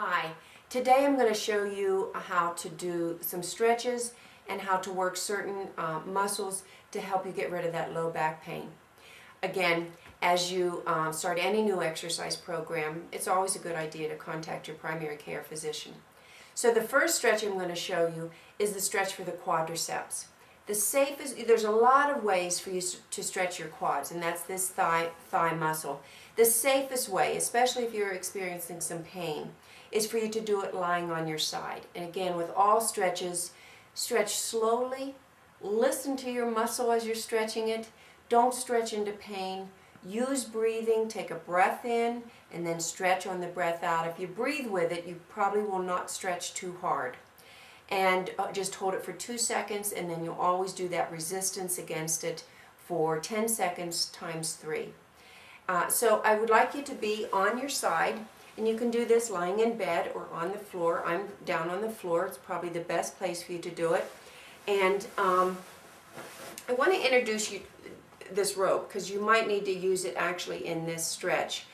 Hi, today I'm going to show you how to do some stretches and how to work certain muscles to help you get rid of that low back pain. Again, as you start any new exercise program, it's always a good idea to contact your primary care physician. So the first stretch I'm going to show you is the stretch for the quadriceps. The safest, there's a lot of ways for you to stretch your quads, and that's this thigh muscle. The safest way, especially if you're experiencing some pain, is for you to do it lying on your side. And again, with all stretches, stretch slowly, listen to your muscle as you're stretching it, don't stretch into pain, use breathing, take a breath in, and then stretch on the breath out. If you breathe with it, you probably will not stretch too hard. And just hold it for 2 seconds, and then you'll always do that resistance against it for 10 seconds times 3. So I would like you to be on your side, and you can do this lying in bed or on the floor. I'm down on the floor. It's probably the best place for you to do it. And I want to introduce you this rope because you might need to use it actually in this stretch.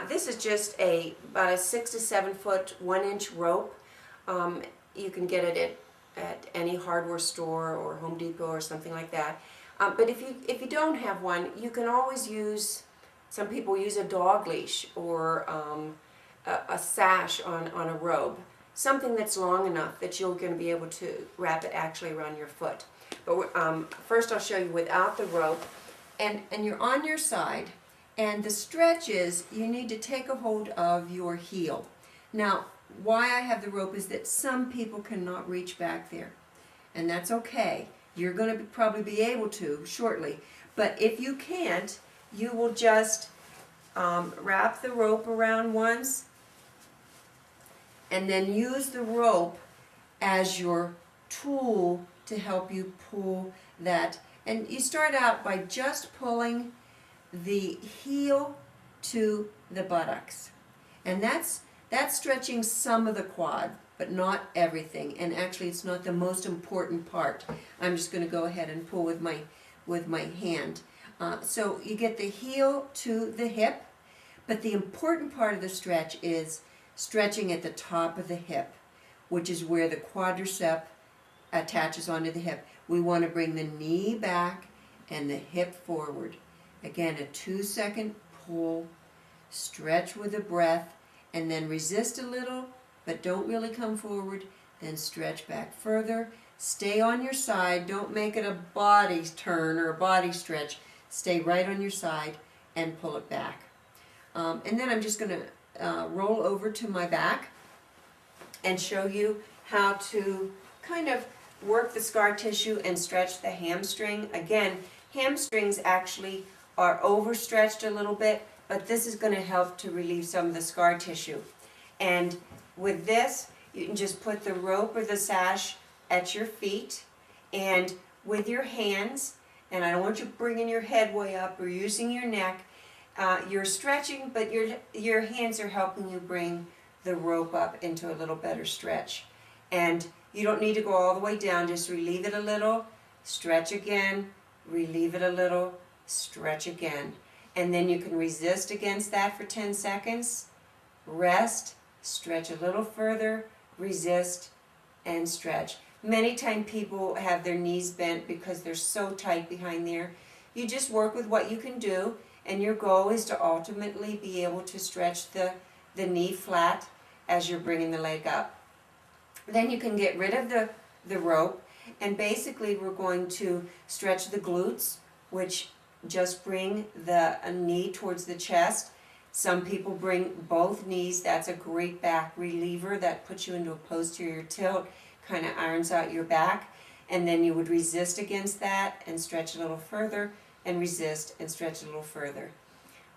This is just about a 6 to 7 foot 1-inch rope. You can get it at any hardware store or Home Depot or something like that. But if you don't have one, you can always use, some people use a dog leash or a sash on a robe. Something that's long enough that you're going to be able to wrap it actually around your foot. But first I'll show you without the rope. And you're on your side, and the stretch is you need to take a hold of your heel. Now, why I have the rope is that some people cannot reach back there, and that's okay. You're going to probably be able to shortly, but if you can't, you will just wrap the rope around once and then use the rope as your tool to help you pull that. And you start out by just pulling the heel to the buttocks, and that's stretching some of the quad, but not everything. And actually, it's not the most important part. I'm just going to go ahead and pull with my hand. So you get the heel to the hip, but the important part of the stretch is stretching at the top of the hip, which is where the quadricep attaches onto the hip. We want to bring the knee back and the hip forward. Again, a 2-second pull, stretch with a breath, and then resist a little, but don't really come forward. Then stretch back further. Stay on your side. Don't make it a body turn or a body stretch. Stay right on your side and pull it back. And then I'm just going to roll over to my back and show you how to kind of work the scar tissue and stretch the hamstring. Again, hamstrings actually are overstretched a little bit, but this is going to help to relieve some of the scar tissue. And with this, you can just put the rope or the sash at your feet, and with your hands, and I don't want you bringing your head way up or using your neck, you're stretching, but your hands are helping you bring the rope up into a little better stretch. And you don't need to go all the way down, just relieve it a little, stretch again, relieve it a little, stretch again. And then you can resist against that for 10 seconds, rest, stretch a little further, resist, and stretch. Many times people have their knees bent because they're so tight behind there. You just work with what you can do, and your goal is to ultimately be able to stretch the knee flat as you're bringing the leg up. Then you can get rid of the rope, and basically we're going to stretch the glutes, which just bring the knee towards the chest. Some people bring both knees. That's a great back reliever. That puts you into a posterior tilt, kind of irons out your back. And then you would resist against that and stretch a little further, and resist and stretch a little further.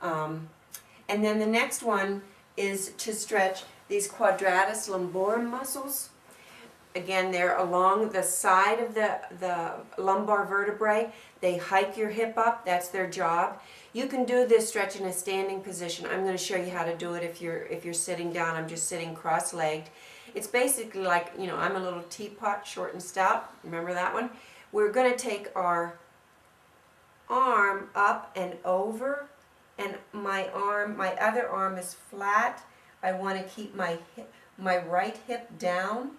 And then the next one is to stretch these quadratus lumborum muscles. Again, they're along the side of the lumbar vertebrae. They hike your hip up. That's their job. You can do this stretch in a standing position. I'm going to show you how to do it if you're sitting down. I'm just sitting cross-legged. It's basically like, I'm a little teapot, short and stout. Remember that one? We're going to take our arm up and over, and my other arm is flat. I want to keep my my right hip down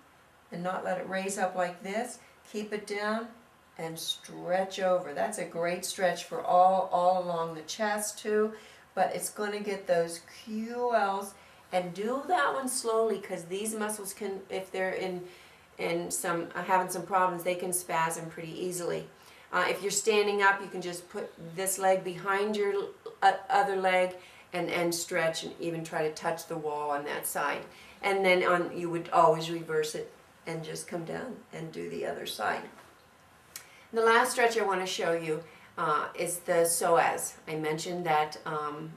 and not let it raise up like this. Keep it down and stretch over. That's a great stretch for all along the chest too, but it's going to get those QLs. And do that one slowly, because these muscles can, if they're in some having some problems, they can spasm pretty easily. If you're standing up, you can just put this leg behind your other leg and stretch, and even try to touch the wall on that side. And then you would always reverse it and just come down and do the other side. The last stretch I want to show you is the psoas. I mentioned that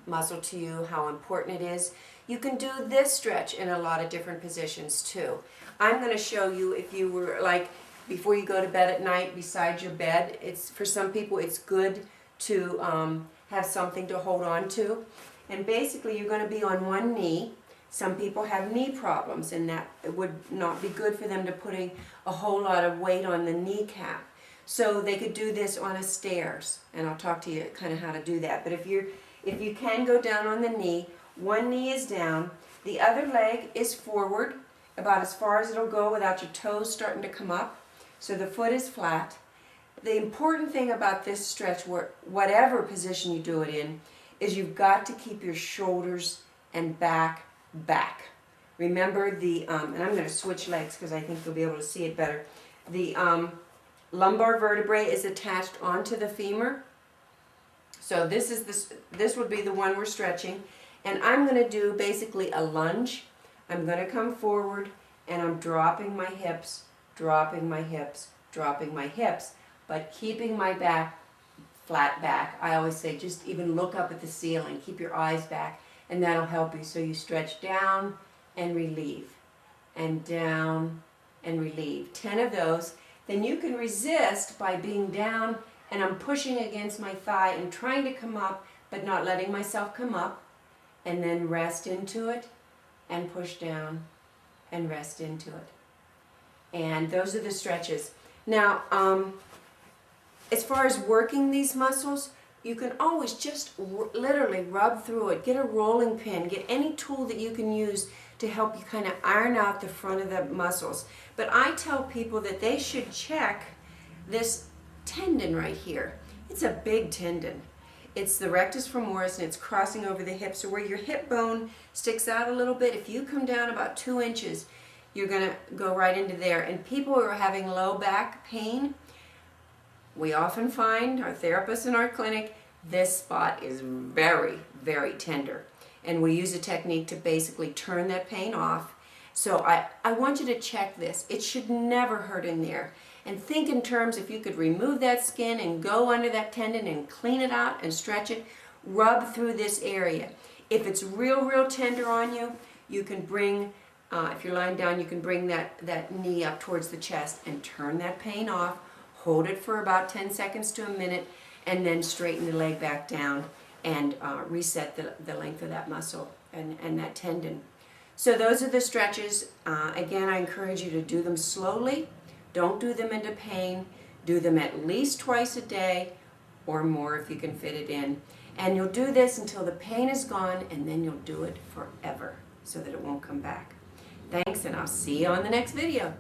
muscle to you, how important it is. You can do this stretch in a lot of different positions too. I'm going to show you, if you were like before you go to bed at night, beside your bed. For some people it's good to have something to hold on to. And basically you're going to be on one knee. Some people have knee problems, and that it would not be good for them to putting a whole lot of weight on the kneecap. So they could do this on a stairs, and I'll talk to you kind of how to do that. But if you can go down on the knee, one knee is down, the other leg is forward, about as far as it'll go without your toes starting to come up. So the foot is flat. The important thing about this stretch, whatever position you do it in, is you've got to keep your shoulders and back. Remember and I'm going to switch legs because I think you'll be able to see it better. The lumbar vertebrae is attached onto the femur. So this would be the one we're stretching. And I'm going to do basically a lunge. I'm going to come forward and I'm dropping my hips, dropping my hips, dropping my hips, but keeping my back flat back. I always say just even look up at the ceiling, keep your eyes back, and that'll help you. So you stretch down and relieve, and down and relieve. 10 of those. Then you can resist by being down and I'm pushing against my thigh and trying to come up, but not letting myself come up, and then rest into it and push down and rest into it. And those are the stretches. Now, as far as working these muscles, you can always just literally rub through it. Get a rolling pin, get any tool that you can use to help you kind of iron out the front of the muscles. But I tell people that they should check this tendon right here. It's a big tendon. It's the rectus femoris, and it's crossing over the hip. So where your hip bone sticks out a little bit, if you come down about 2 inches, you're going to go right into there. And people who are having low back pain, we often find, our therapists in our clinic, this spot is very, very tender. And we use a technique to basically turn that pain off. So I want you to check this. It should never hurt in there. And think in terms, if you could remove that skin and go under that tendon and clean it out and stretch it, rub through this area. If it's real tender on you, you can bring, if you're lying down, you can bring that knee up towards the chest and turn that pain off. Hold it for about 10 seconds to a minute, and then straighten the leg back down and reset the length of that muscle and that tendon. So those are the stretches. Again, I encourage you to do them slowly. Don't do them into pain. Do them at least twice a day or more if you can fit it in. And you'll do this until the pain is gone, and then you'll do it forever so that it won't come back. Thanks, and I'll see you on the next video.